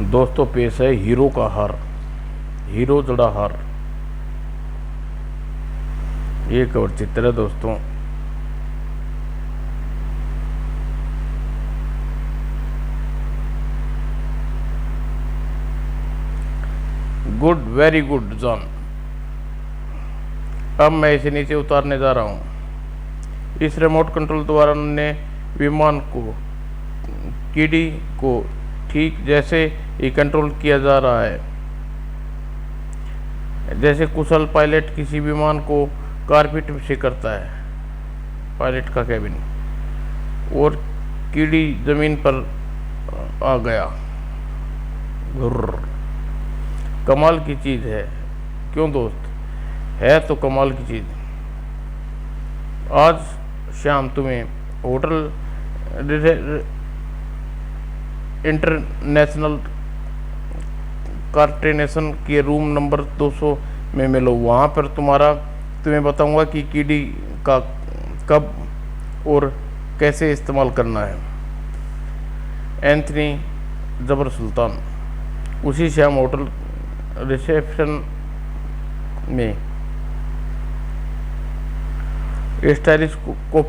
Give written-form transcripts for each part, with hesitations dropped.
दोस्तों पेश है हीरो का हार, हीरो जड़ा हार। ये कवर चित्र है दोस्तों। Good, very good John. अब मैं इसे नीचे उतारने जा रहा हूँ। इस रिमोट कंट्रोल द्वारा ने विमान को, कीडी को ठीक जैसे ही कंट्रोल किया जा रहा है जैसे कुशल पायलट किसी विमान को कारपेट से करता है, पायलट का कैबिन। और कीड़ी जमीन पर आ गया। कमाल की चीज़ है, क्यों दोस्त? है तो कमाल की चीज़। आज शाम तुम्हें होटल इंटरनेशनल कार्टेनेशन के रूम नंबर 200 में मिलो। वहाँ पर तुम्हें बताऊंगा कि कीडी का कब और कैसे इस्तेमाल करना है। एंथनी जबर सुल्तान। उसी शाम होटल रिसेप्शन में स्टाइलिश कोप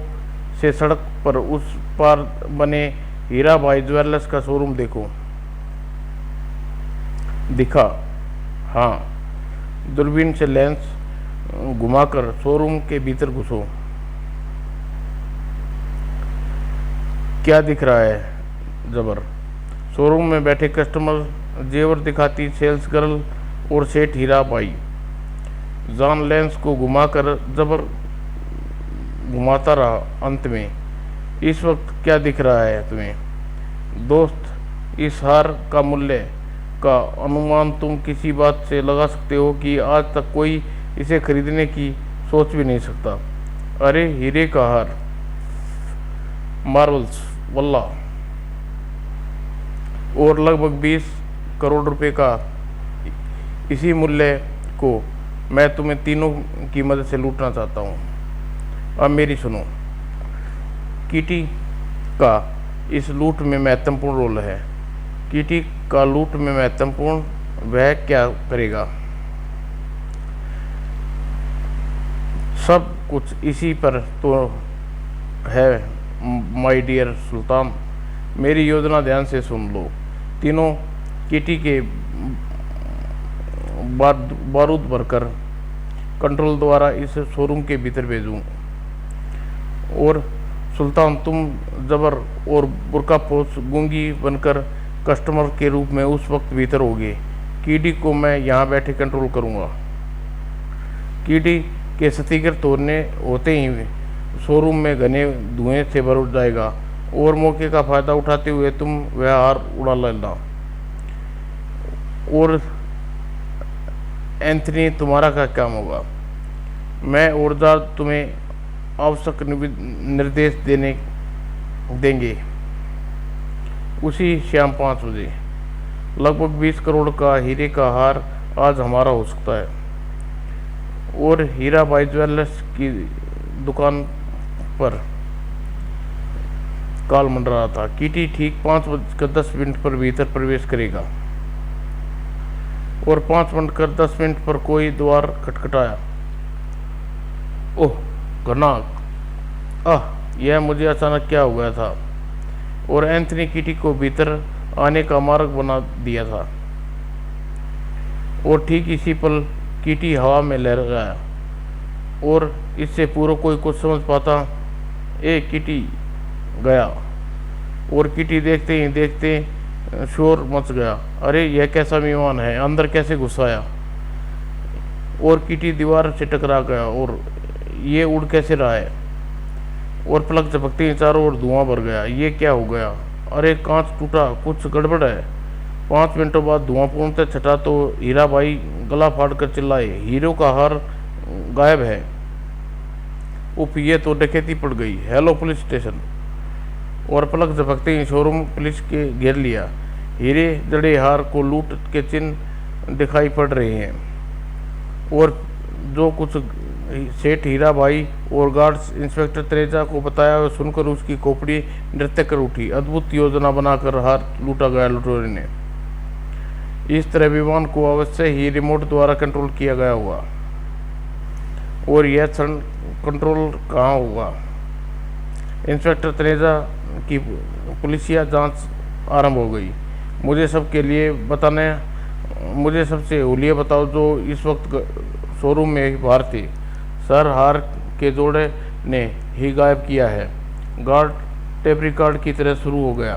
से सड़क पर उस पार बने हीरा भाई ज्वेलर्स का शोरूम दिखा। हाँ, दूरबीन से लेंस घुमाकर शोरूम के भीतर घुसो। क्या दिख रहा है जबर? शोरूम में बैठे कस्टमर, जेवर दिखाती सेल्स गर्ल और सेठ हीरा भाई। जॉन लेंस को घुमाकर जबर घुमाता रहा। अंत में इस वक्त क्या दिख रहा है तुम्हें दोस्त? इस हार का मूल्य का अनुमान तुम किसी बात से लगा सकते हो कि आज तक कोई इसे खरीदने की सोच भी नहीं सकता। अरे हीरे का हार, मार्वल्स वल्ला, और लगभग 20 करोड़ रुपए का। इसी मूल्य को मैं तुम्हें तीनों की मदद से लूटना चाहता हूँ। अब मेरी सुनो। कीटी का इस लूट में महत्वपूर्ण रोल है। कीटी का लूट में महत्वपूर्ण, वह क्या करेगा? सब कुछ इसी पर तो है माय डियर सुल्तान। मेरी योजना ध्यान से सुन लो। तीनों कीटी के बारूद भरकर कंट्रोल द्वारा इस शोरूम के भीतर भेजूं। और सुल्तान तुम जबर और बुरकापोश गूंगी बनकर कस्टमर के रूप में उस वक्त भीतर होगे। कीडी को मैं यहाँ बैठे कंट्रोल करूँगा। कीडी के स्टिकर तोड़ने होते ही शोरूम में घने धुएं से भर जाएगा और मौके का फ़ायदा उठाते हुए तुम वह हार उड़ा लेना। और एंथनी तुम्हारा क्या काम होगा? मैं औरदार तुम्हें आवश्यक निर्देश देंगे। उसी शाम 5 बजे लगभग 20 करोड़ का हीरे का हार आज हमारा हो सकता है। और हीरा भाई ज्वेलर्स की दुकान पर काल मंडरा था। कीटी ठीक 5:10 पर भीतर प्रवेश करेगा। और 5:10 पर कोई द्वार खटखटाया। ओह घना, यह मुझे अचानक क्या हो गया था? और एंथनी कीटी को भीतर आने का मार्ग बना दिया था। और ठीक इसी पल कीटी हवा में लहर गया। और इससे पूर्व कोई कुछ समझ पाता, कीटी गया। और कीटी देखते ही देखते शोर मच गया। अरे यह कैसा विमान है? अंदर कैसे घुस आया? और कीटी दीवार से टकरा गया। और ये उड़ कैसे रहा है? और पलक झपकते ही चारों ओर धुआं भर गया। ये क्या हो गया? अरे कांच टूटा, कुछ गड़बड़ है। 5 मिनटों बाद धुआं पूर्णतः छटा तो हीरा भाई गला फाड़कर चिल्लाए, हीरो का हार गायब है। उफ, ये तो डकैती पड़ गई। Hello police station. और पलक झपकते ही शोरूम पुलिस के घेर लिया। हीरे जड़े हार को लूट के चिन्ह दिखाई पड़ रहे हैं। और जो कुछ सेठ हीरा भाई और गार्ड्स इंस्पेक्टर त्रेजा को बताया और सुनकर उसकी खोपड़ी नृत्य कर उठी। अद्भुत योजना बनाकर हार लूटा गया लुटेरे ने। इस तरह विमान को अवश्य ही रिमोट द्वारा कंट्रोल किया गया होगा। और यह क्षण कंट्रोल कहाँ होगा? इंस्पेक्टर तनेजा की पुलिसिया जांच आरंभ हो गई। मुझे सबसे हुलिया बताओ जो इस वक्त शोरूम में बाहर थे। सर, हार के जोड़े ने ही गायब किया है। गार्ड टेप रिकॉर्ड की तरह शुरू हो गया।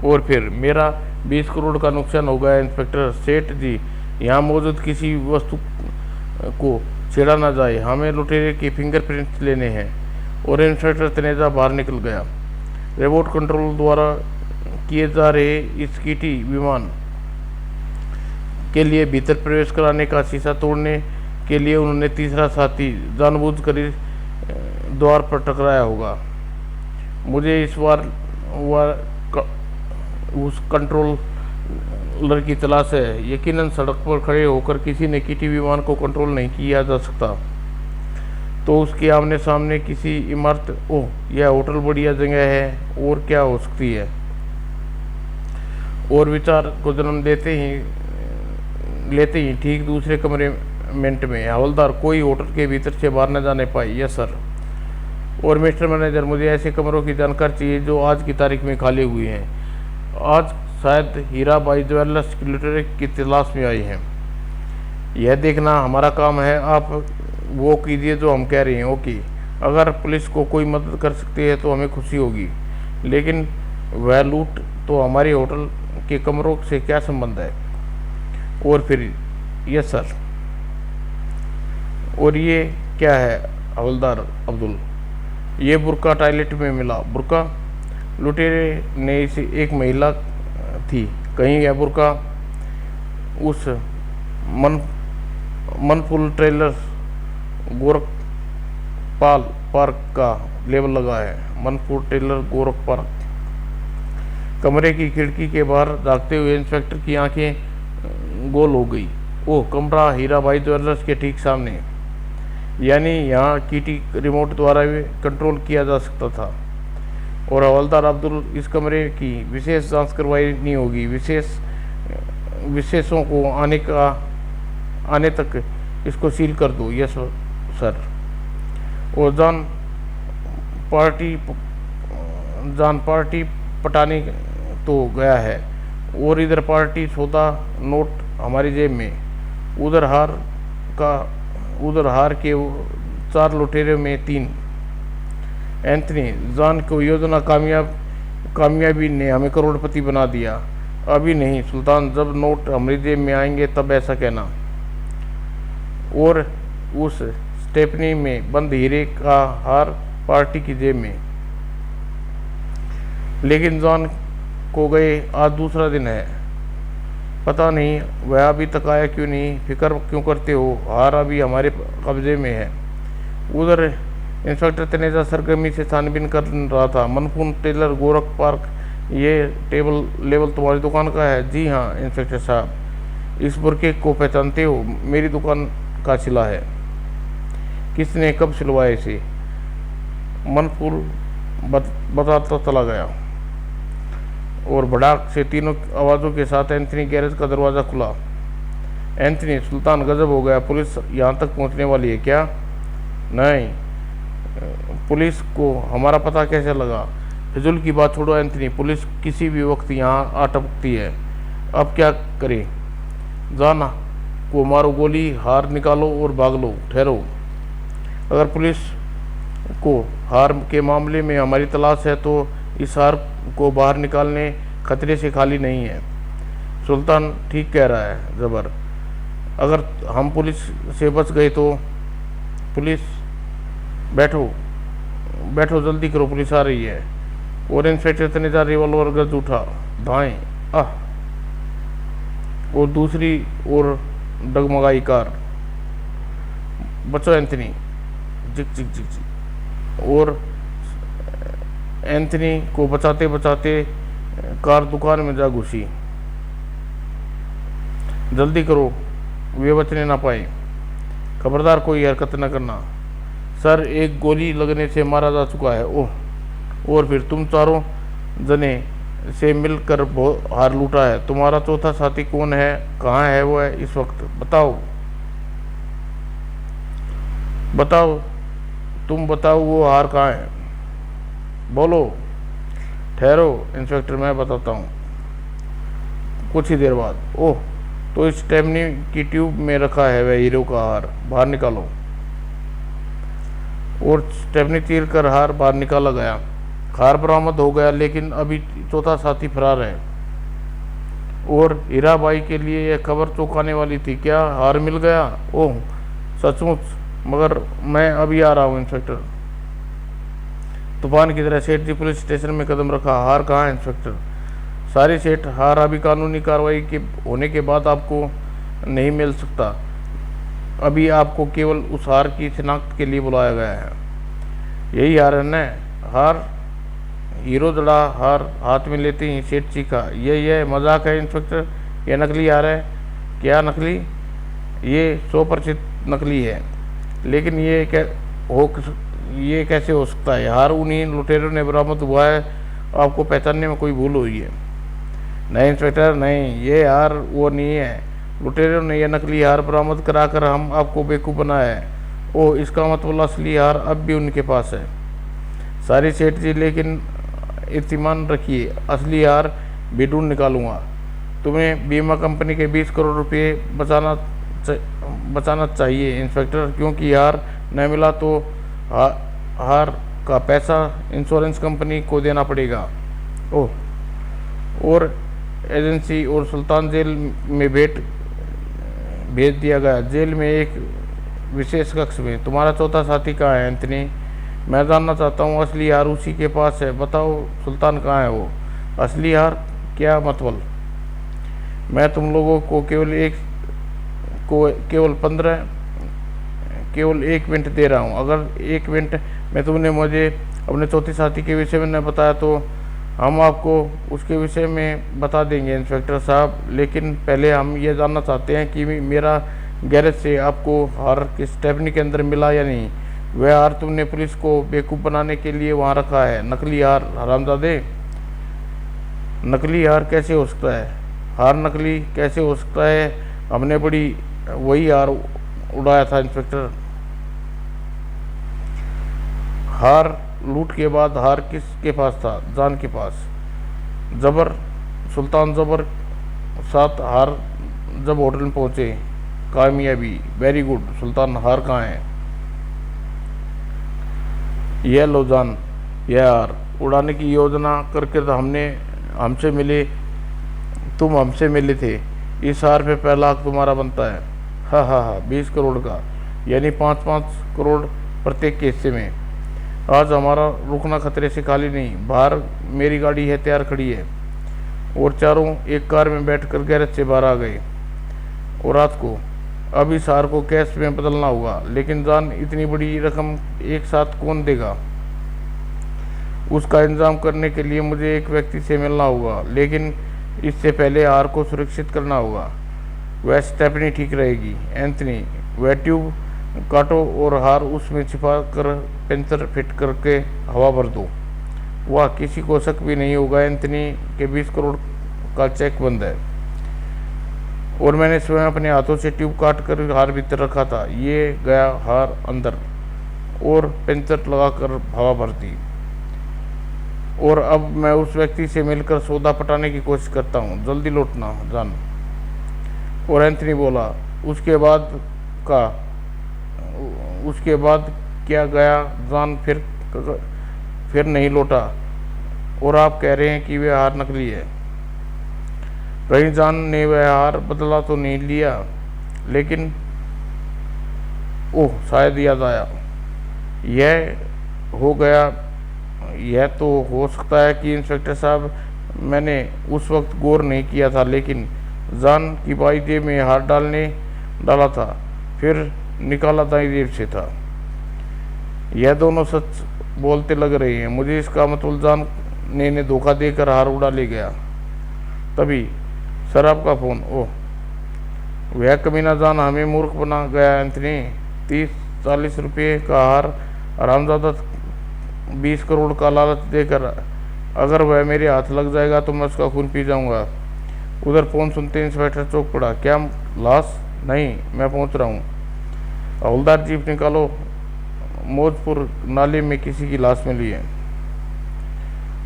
और फिर मेरा 20 करोड़ का नुकसान हो गया। इंस्पेक्टर सेठ जी, यहाँ मौजूद किसी वस्तु को छेड़ा ना जाए, हमें लुटेरे के फिंगरप्रिंट्स लेने हैं। और इंस्पेक्टर तनेजा बाहर निकल गया। रिमोट कंट्रोल द्वारा किए जा रहे इस किटी विमान के लिए भीतर प्रवेश कराने का शीशा तोड़ने के लिए उन्होंने तीसरा साथी जानबूझकर द्वार पर टकराया होगा। मुझे इस बार उस कंट्रोलर की तलाश है। यकीनन सड़क पर खड़े होकर किसी ने किटी विमान को कंट्रोल नहीं किया जा सकता, तो उसके आमने सामने किसी इमारत, ओह यह होटल बढ़िया जगह है, और क्या हो सकती है। और विचार को जन्म लेते ही ठीक दूसरे कमरे मिनट में हवलदार, कोई होटल के भीतर से बाहर न जाने पाए। Yes sir. और मिस्टर मैनेजर, मुझे ऐसे कमरों की जानकारी चाहिए जो आज की तारीख में खाली हुई हैं। आज शायद हीराबाई ज्वेलर्स की लुटेरे की तलाश में आई हैं। यह देखना हमारा काम है। आप वो कीजिए जो हम कह रहे हैं। ओके, अगर पुलिस को कोई मदद कर सकती है तो हमें खुशी होगी, लेकिन वह लूट तो हमारी होटल के कमरों से क्या संबंध है? और फिर यस सर। और ये क्या है हवलदार अब्दुल? ये बुर्का टॉयलेट में मिला। बुर्का? लुटेरे ने इसे एक महिला थी। कहीं यह बुर्का उस मनफुल ट्रेलर गोरखपाल पार्क का लेबल लगा है। मनफुल ट्रेलर गोरख पार्क। कमरे की खिड़की के बाहर झांकते हुए इंस्पेक्टर की आंखें गोल हो गई। ओह, कमरा हीराबाई ज्वेलर्स के ठीक सामने, यानी यहाँ किटी रिमोट द्वारा भी कंट्रोल किया जा सकता था। और हवलदार अब्दुल, इस कमरे की विशेष जांच करवानी होगी। विशेषों को आने तक इसको सील कर दो। Yes sir. और जान पार्टी पटाने तो गया है, और इधर पार्टी सौदा नोट हमारी जेब में। उधर हार के 4 लुटेरे में 3। एंथनी, जान को योजना कामयाबी ने हमें करोड़पति बना दिया। अभी नहीं सुल्तान, जब नोट हमारी जेब में आएंगे तब ऐसा कहना। और उस स्टेपनी में बंद हीरे का हार पार्टी की जेब में। लेकिन जॉन को गए आज दूसरा दिन है, पता नहीं वह अभी तक आया क्यों नहीं। फिक्र क्यों करते हो? हार अभी हमारे कब्जे में है। उधर इंस्पेक्टर तनेजा सरगर्मी से छानबीन कर रहा था। मनफून टेलर गोरख पार्क, ये लेबल तुम्हारी दुकान का है? जी हाँ इंस्पेक्टर साहब। इस बुरके को पहचानते हो? मेरी दुकान का सिला है। किसने कब सिलवाया इसे? मनफूल बताता चला गया। और भड़ाक से तीनों आवाज़ों के साथ एंथनी गैरेज का दरवाज़ा खुला। एंथनी, सुल्तान गजब हो गया, पुलिस यहाँ तक पहुँचने वाली है क्या? नहीं, पुलिस को हमारा पता कैसे लगा? फिजूल की बात छोड़ो एंथनी, पुलिस किसी भी वक्त यहाँ आ टपकती है। अब क्या करें? जाना को मारो गोली, हार निकालो और भाग लो। ठहरो, अगर पुलिस को हार के मामले में हमारी तलाश है तो इस हार को बाहर निकालने खतरे से खाली नहीं है। सुल्तान ठीक कह रहा है जबर। अगर हम पुलिस से बच गए तो? पुलिस? बैठो जल्दी करो, पुलिस आ रही है। और इंस्पेक्टर तनेजा रिवॉल्वर गज उठा, दाएं। और दूसरी ओर डगमगाई कार। बचो एंथनी, जिक जिक जिक जिक। और एंथनी को बचाते बचाते कार दुकान में जा घुसी। जल्दी करो, वे बचने ना पाए। खबरदार कोई हरकत न करना। सर, एक गोली लगने से मारा जा चुका है। ओह, और फिर तुम चारों जने से मिलकर हार लूटा है। तुम्हारा चौथा साथी कौन है, कहाँ है वो है इस वक्त, बताओ बताओ, तुम बताओ वो हार कहाँ है, बोलो। ठहरो इंस्पेक्टर, मैं बताता हूँ। कुछ ही देर बाद, ओह, तो इस स्टेपनी की ट्यूब में रखा है वह हीरो का हार, बाहर निकालो। और स्टेपनी चीर कर हार बाहर निकाला गया। हार बरामद हो गया, लेकिन अभी चौथा साथी फरार है। और हीराबाई के लिए यह खबर चौंकाने वाली थी। क्या हार मिल गया? ओह सचमुच, मगर मैं अभी आ रहा हूँ इंस्पेक्टर। तूफान की तरह सेठ जी पुलिस स्टेशन में कदम रखा। हार कहाँ है इंस्पेक्टर? सारी सेठ, हार अभी कानूनी कार्रवाई के होने के बाद आपको नहीं मिल सकता। अभी आपको केवल उस हार की शिनाख्त के लिए बुलाया गया है। यही हार है न? हार? हीरो जड़ा हार हाथ में लेते ही सेठ चीखा, ये मजाक है इंस्पेक्टर, यह नकली हार है। क्या नकली? ये 100% नकली है। लेकिन ये कैसे हो सकता है? हार उन्हीं लुटेरों ने बरामद हुआ है, आपको पहचानने में कोई भूल हुई है? नहीं इंस्पेक्टर नहीं, ये हार वो नहीं है। लुटेरों ने यह नकली हार बरामद कराकर हम आपको बेवकूफ़ बनाया है। ओह, इसका मतलब असली हार अब भी उनके पास है। सारी सेठ जी, लेकिन इत्मीनान रखिए, असली हार भी ढूंढ निकालूंगा। तुम्हें बीमा कंपनी के 20 करोड़ रुपए बचाना चाहिए इंस्पेक्टर, क्योंकि हार न मिला तो हार का पैसा इंश्योरेंस कंपनी को देना पड़ेगा। ओह, और एजेंसी और सुल्तान जेल में भेज दिया गया। जेल में एक विशेष कक्ष में। तुम्हारा चौथा साथी कहाँ है एंथनी? मैं जानना चाहता हूँ। असली हार उसी के पास है, बताओ सुल्तान कहाँ है वो? असली हार? क्या मतलब? मैं तुम लोगों को केवल 1 मिनट दे रहा हूँ। अगर 1 मिनट में तुमने मुझे अपने चौथे साथी के विषय में न बताया तो हम आपको उसके विषय में बता देंगे इंस्पेक्टर साहब। लेकिन पहले हम ये जानना चाहते हैं कि मेरा गैरेज से आपको हार किस स्टेपनी के अंदर मिला या नहीं? वह हार तुमने पुलिस को बेवकूफ़ बनाने के लिए वहाँ रखा है। नकली हार हरामजादे। नकली हार कैसे हो सकता है? हार नकली कैसे हो सकता है? हमने वही हार उड़ाया था इंस्पेक्टर। हार लूट के बाद हार किसके पास था? जान के पास। सुल्तान जबर साथ हार जब होटल में पहुंचे। कामयाबी, वेरी गुड। सुल्तान, हार कहाँ है? यह लो जान, यह हार उड़ाने की योजना करके तो तुम हमसे मिले थे। इस हार पे पहला हक तुम्हारा बनता है। हा 20 करोड़ का, यानी 5-5 करोड़ प्रत्येक के हिस्से में। आज हमारा रुकना खतरे से खाली नहीं। बाहर मेरी गाड़ी है, तैयार खड़ी है। और चारों एक कार में बैठकर गैरेज से बाहर आ गए। और रात को अब इस हार को कैश में बदलना होगा। लेकिन जान, इतनी बड़ी रकम एक साथ कौन देगा? उसका इंतजाम करने के लिए मुझे एक व्यक्ति से मिलना होगा, लेकिन इससे पहले हार को सुरक्षित करना होगा। वह स्टेपनी ठीक रहेगी। एंथनी, वह ट्यूब काटो और हार उसमें छिपा कर पेंचर फिट करके हवा भर दो। वाह, किसी को शक भी नहीं होगा एंथनी के 20 करोड़ का चेक बंद है। और मैंने स्वयं अपने हाथों से ट्यूब काट कर हार भीतर रखा था। ये गया हार अंदर और पेंचर लगाकर हवा भर दी। और अब मैं उस व्यक्ति से मिलकर सौदा पटाने की कोशिश करता हूँ। जल्दी लौटना जान। और एंथनी बोला, उसके बाद क्या गया जान? फिर नहीं लौटा। और आप कह रहे हैं कि वह हार नकली है? कहीं जान ने वह हार बदला तो नहीं लिया? लेकिन ओह, शायद याद आया। यह तो हो सकता है कि इंस्पेक्टर साहब, मैंने उस वक्त गौर नहीं किया था, लेकिन जान की बाई जेब में हाथ डाला था, फिर निकाला दाई जेब से था। यह दोनों सच बोलते लग रहे हैं मुझे। इसका मतलब जान ने धोखा देकर हार उड़ा ले गया। तभी सर आपका फ़ोन। ओह, वह कमीना जान हमें मूर्ख बना गया एंथनी। 30-40 रुपये का हार, हरामजादा 20 करोड़ का लालच देकर अगर वह मेरे हाथ लग जाएगा तो मैं उसका खून पी जाऊंगा। उधर फोन सुनते इंस्पेक्टर चौंक पड़ा। क्या लाश? नहीं, मैं पहुंच रहा हूँ। हवलदार, जीप निकालो, मौजपुर नाले में किसी की लाश मिली है।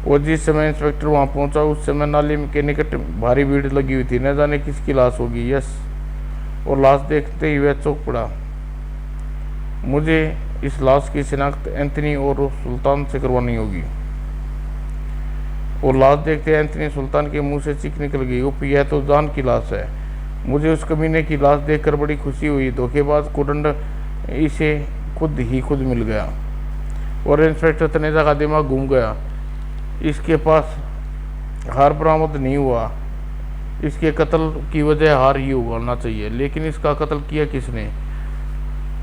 और जिस समय इंस्पेक्टर वहां पहुंचा उस समय नाले के निकट भारी भीड़ लगी हुई थी। न जाने किसकी लाश होगी। यस। और लाश देखते ही वह चौंक पड़ा। मुझे इस लाश की शिनाख्त एंथनी और सुल्तान से करवानी होगी। और लाश देखते एंथनी सुल्तान के मुंह से चीख निकल गई। उप, यह तो जान की लाश है। मुझे उस कमीने की लाश देखकर बड़ी खुशी हुई। धोखेबाज कोदंड इसे खुद मिल गया। और इंस्पेक्टर तनेजा का दिमाग घूम गया। इसके पास हार बरामद नहीं हुआ। इसके कत्ल की वजह हार ही होना चाहिए। लेकिन इसका कत्ल किया किसने?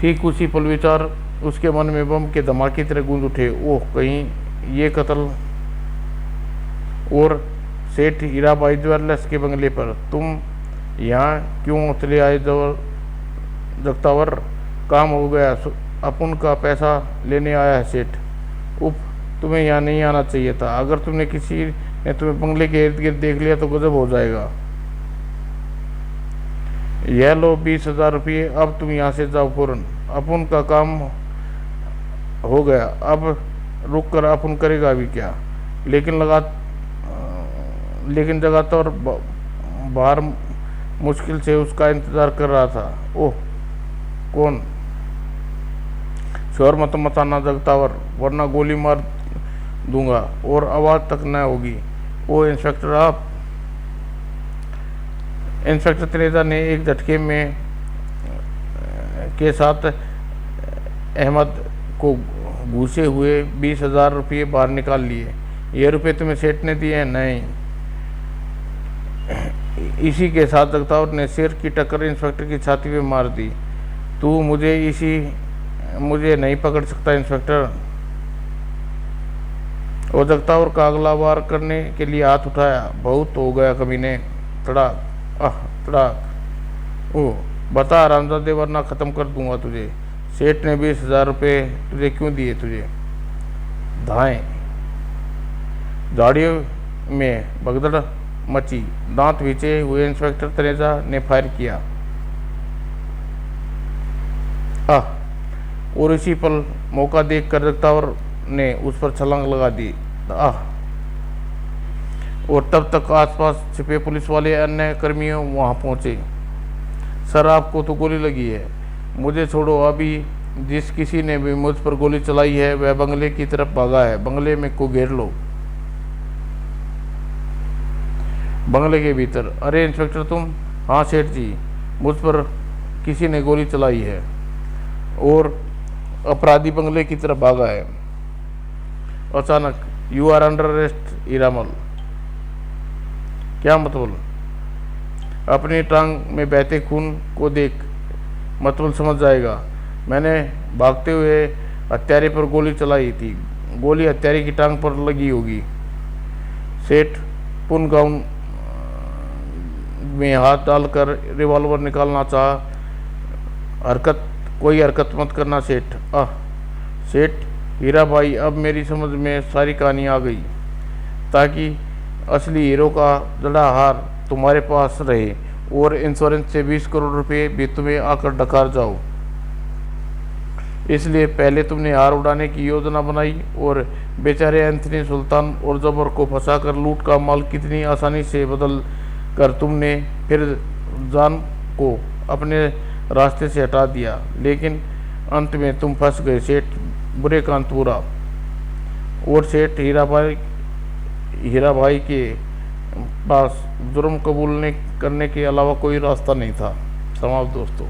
ठीक उसी पल विचार उसके मन में बम के धमाके की तरह गूंज उठे। ओह, कहीं ये कत्ल और सेठ हीराबाई ज्वेलर्स के बंगले पर। तुम यहाँ क्यों चले आए जगतावर? काम हो गया। अपन का पैसा लेने आया है सेठ। उप, तुम्हें यहाँ नहीं आना चाहिए था। अगर तुमने किसी ने तुम्हें बंगले के इर्द गिर्द देख लिया तो गजब हो जाएगा। यह लो 20,000 रुपये। अब तुम यहाँ से जाओ फौरन। अपन का काम हो गया। अब रुक कर अपन करेगा अभी क्या? लेकिन जगातार बाहर मुश्किल से उसका इंतजार कर रहा था। ओह, कौन? शोर मत मचाना जगतावर, वरना गोली मार दूंगा और आवाज तक न होगी। ओ इंस्पेक्टर, आप? इंस्पेक्टर तनेजा ने एक झटके में के साथ अहमद को घुसे हुए 20,000 रुपये बाहर निकाल लिए। ये रुपये तुम्हें सेठ ने दिए हैं? नहीं। इसी के साथ जगतावर ने सिर की टक्कर इंस्पेक्टर की छाती पे मार दी। तू मुझे नहीं पकड़ सकता इंस्पेक्टर। और जगतावर का अगला वार करने के लिए हाथ उठाया। बहुत हो गया कमीने। तड़ाक, तड़ाक। ओह, बता रामजादे, वरना खत्म कर दूंगा तुझे। सेठ ने 20,000 रुपये तुझे क्यों दिए? तुझे धाएं। झाड़ियों में भगदड़ मची। दांत भींचे हुए इंस्पेक्टर तनेजा ने फायर किया। और इसी पल मौका देखकर जगतावर ने उस पर छलांग लगा दी। और तब तक आसपास छिपे पुलिस वाले अन्य कर्मियों वहां पहुंचे। सर, आपको तो गोली लगी है। मुझे छोड़ो। अभी जिस किसी ने भी मुझ पर गोली चलाई है वह बंगले की तरफ भागा है। बंगले में को घेर लो। बंगले के भीतर? अरे इंस्पेक्टर, तुम? हाँ सेठ जी, मुझ पर किसी ने गोली चलाई है और अपराधी बंगले की तरफ भागा है। अचानक, you are under arrest Hiramal. क्या मतलब? अपनी टांग में बहते खून को देख मतलब समझ जाएगा। मैंने भागते हुए हत्यारे पर गोली चलाई थी। गोली हत्यारे की टांग पर लगी होगी। सेठ पुन गाउन में हाथ डालकर रिवॉल्वर निकालना चाहा। कोई हरकत मत करना सेठ। सेठ हीराबाई, अब मेरी समझ में सारी कहानी आ गई। ताकि असली हीरो का जड़ा हार तुम्हारे पास रहे और इंश्योरेंस से 20 करोड़ रुपए भी तुम्हें आकर डकार जाओ। इसलिए पहले तुमने हार उड़ाने की योजना बनाई और बेचारे एंथनी सुल्तान और जबर को फंसाकर लूट का माल कितनी आसानी से बदल कर तुमने फिर जान को अपने रास्ते से हटा दिया। लेकिन अंत में तुम फंस गए सेठ बुरे कांतपुरा। और सेठ हीराभाई के पास जुर्म कबूल करने के अलावा कोई रास्ता नहीं था। समाप्त दोस्तों।